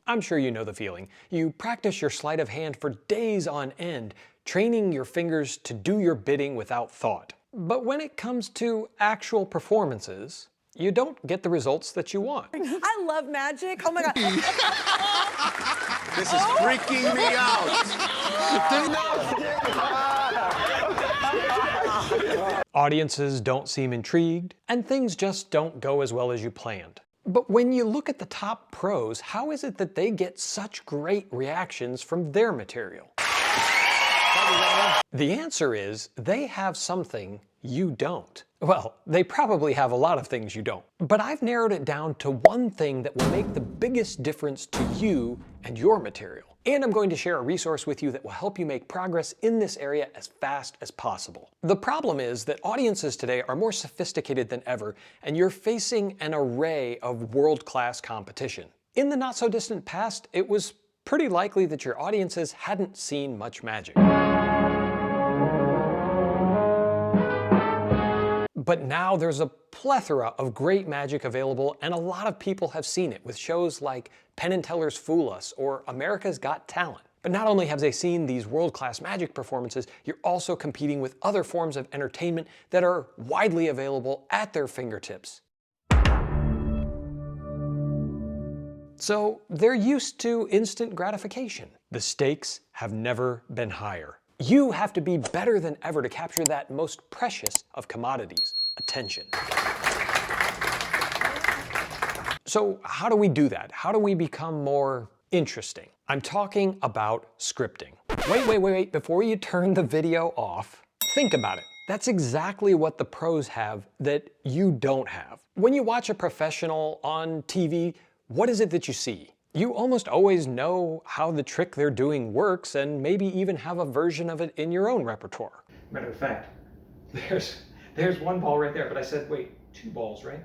I'm sure you know the feeling. You practice your sleight of hand for days on end, training your fingers to do your bidding without thought. But when it comes to actual performances, you don't get the results that you want. I love magic. Oh my God. This is freaking me out. Audiences don't seem intrigued, and things just don't go as well as you planned. But when you look at the top pros, how is it that they get such great reactions from their material? The answer is they have something you don't. Well, they probably have a lot of things you don't. But I've narrowed it down to one thing that will make the biggest difference to you and your material. And I'm going to share a resource with you that will help you make progress in this area as fast as possible. The problem is that audiences today are more sophisticated than ever, and you're facing an array of world-class competition. In the not-so-distant past, it was pretty likely that your audiences hadn't seen much magic. But now there's a plethora of great magic available, and a lot of people have seen it with shows like Penn and Teller's Fool Us or America's Got Talent. But not only have they seen these world-class magic performances, you're also competing with other forms of entertainment that are widely available at their fingertips. So they're used to instant gratification. The stakes have never been higher. You have to be better than ever to capture that most precious of commodities, attention. So how do we do that? How do we become more interesting? I'm talking about scripting. Wait, before you turn the video off, think about it. That's exactly what the pros have that you don't have. When you watch a professional on TV, what is it that you see? You almost always know how the trick they're doing works and maybe even have a version of it in your own repertoire. Matter of fact, there's one ball right there, but I said, wait, 2 balls, right?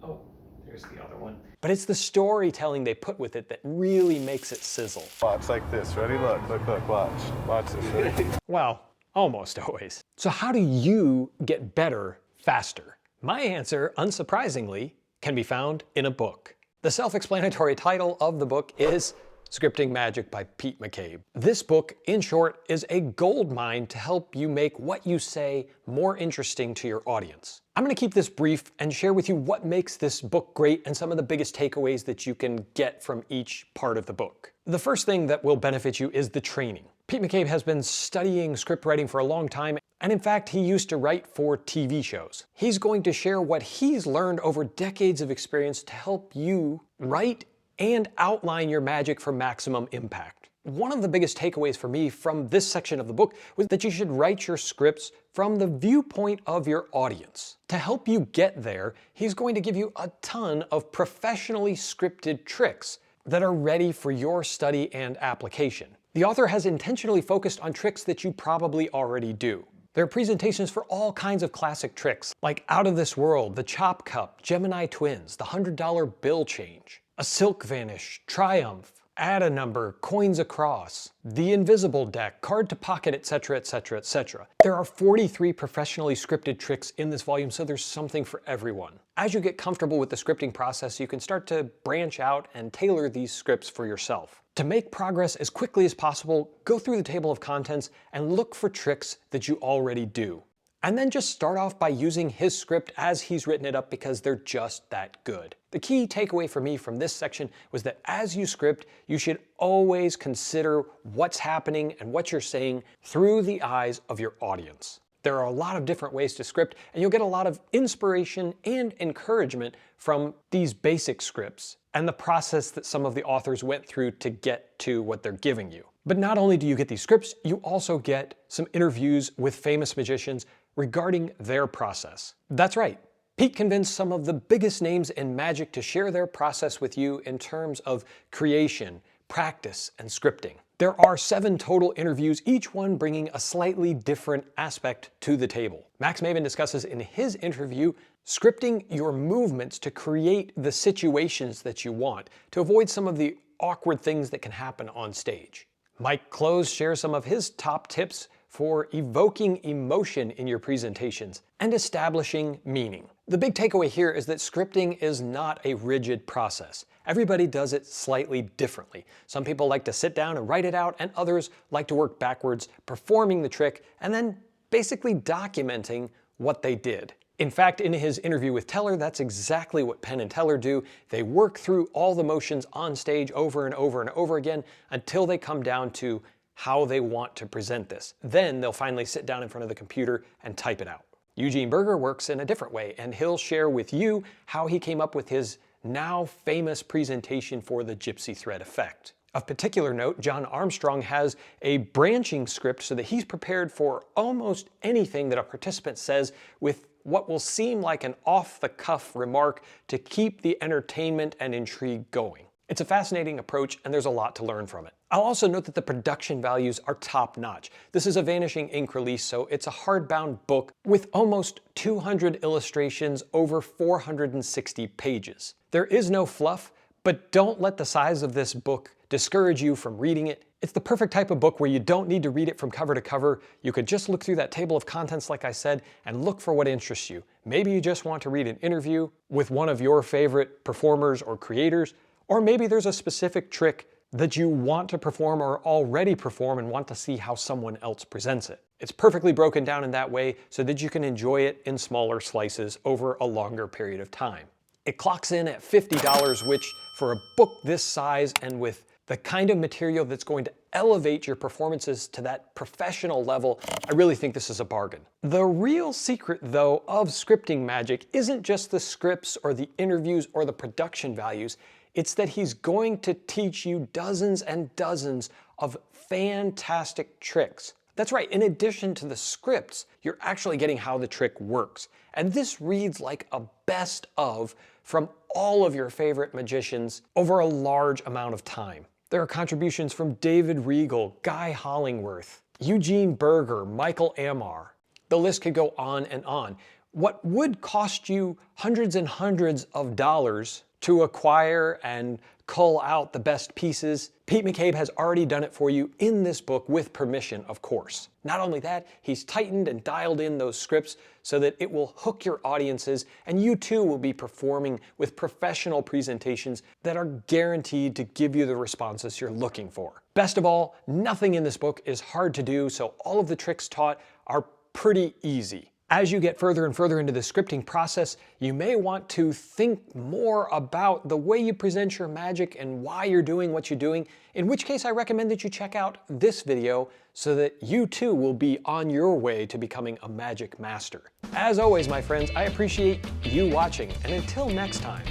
Oh, there's the other one. But it's the storytelling they put with it that really makes it sizzle. Watch like this. Ready? Look, watch. Watch this. Ready? Well, almost always. So how do you get better faster? My answer, unsurprisingly, can be found in a book. The self-explanatory title of the book is Scripting Magic by Pete McCabe. This book, in short, is a gold mine to help you make what you say more interesting to your audience. I'm going to keep this brief and share with you what makes this book great and some of the biggest takeaways that you can get from each part of the book. The first thing that will benefit you is the training. Pete McCabe has been studying script writing for a long time, and in fact, he used to write for TV shows. He's going to share what he's learned over decades of experience to help you write and outline your magic for maximum impact. One of the biggest takeaways for me from this section of the book was that you should write your scripts from the viewpoint of your audience. To help you get there, he's going to give you a ton of professionally scripted tricks that are ready for your study and application. The author has intentionally focused on tricks that you probably already do. There are presentations for all kinds of classic tricks, like Out of This World, the Chop Cup, Gemini Twins, the $100 bill change, a Silk Vanish, Triumph, Add a Number, Coins Across, the Invisible Deck, Card to Pocket, etc., etc., etc. There are 43 professionally scripted tricks in this volume, so there's something for everyone. As you get comfortable with the scripting process, you can start to branch out and tailor these scripts for yourself. To make progress as quickly as possible, go through the table of contents and look for tricks that you already do. And then just start off by using his script as he's written it up because they're just that good. The key takeaway for me from this section was that as you script, you should always consider what's happening and what you're saying through the eyes of your audience. There are a lot of different ways to script, and you'll get a lot of inspiration and encouragement from these basic scripts and the process that some of the authors went through to get to what they're giving you. But not only do you get these scripts, you also get some interviews with famous magicians regarding their process. That's right, Pete convinced some of the biggest names in magic to share their process with you in terms of creation, practice, and scripting. There are 7 total interviews, each one bringing a slightly different aspect to the table. Max Maven discusses in his interview scripting your movements to create the situations that you want, to avoid some of the awkward things that can happen on stage. Mike Close shares some of his top tips for evoking emotion in your presentations and establishing meaning. The big takeaway here is that scripting is not a rigid process. Everybody does it slightly differently. Some people like to sit down and write it out, and others like to work backwards, performing the trick and then basically documenting what they did. In fact, in his interview with Teller, that's exactly what Penn and Teller do. They work through all the motions on stage over and over and over again until they come down to how they want to present this. Then they'll finally sit down in front of the computer and type it out. Eugene Berger works in a different way, and he'll share with you how he came up with his now famous presentation for the gypsy thread effect. Of particular note, John Armstrong has a branching script so that he's prepared for almost anything that a participant says with what will seem like an off-the-cuff remark to keep the entertainment and intrigue going. It's a fascinating approach, and there's a lot to learn from it. I'll also note that the production values are top-notch. This is a Vanishing Ink release, so it's a hardbound book with almost 200 illustrations over 460 pages. There is no fluff, but don't let the size of this book discourage you from reading it. It's the perfect type of book where you don't need to read it from cover to cover. You could just look through that table of contents, like I said, and look for what interests you. Maybe you just want to read an interview with one of your favorite performers or creators, or maybe there's a specific trick that you want to perform or already perform and want to see how someone else presents it. It's perfectly broken down in that way so that you can enjoy it in smaller slices over a longer period of time. It clocks in at $50, which for a book this size and with the kind of material that's going to elevate your performances to that professional level, I really think this is a bargain. The real secret, though, of scripting magic isn't just the scripts or the interviews or the production values. It's that he's going to teach you dozens and dozens of fantastic tricks. That's right, in addition to the scripts, you're actually getting how the trick works. And this reads like a best of from all of your favorite magicians over a large amount of time. There are contributions from David Regal, Guy Hollingworth, Eugene Berger, Michael Amar. The list could go on and on. What would cost you hundreds and hundreds of dollars to acquire and cull out the best pieces, Pete McCabe has already done it for you in this book with permission, of course. Not only that, he's tightened and dialed in those scripts so that it will hook your audiences, and you too will be performing with professional presentations that are guaranteed to give you the responses you're looking for. Best of all, nothing in this book is hard to do, so all of the tricks taught are pretty easy. As you get further and further into the scripting process, you may want to think more about the way you present your magic and why you're doing what you're doing, in which case I recommend that you check out this video so that you too will be on your way to becoming a magic master. As always, my friends, I appreciate you watching, and until next time,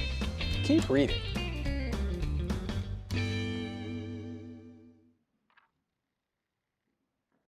keep reading.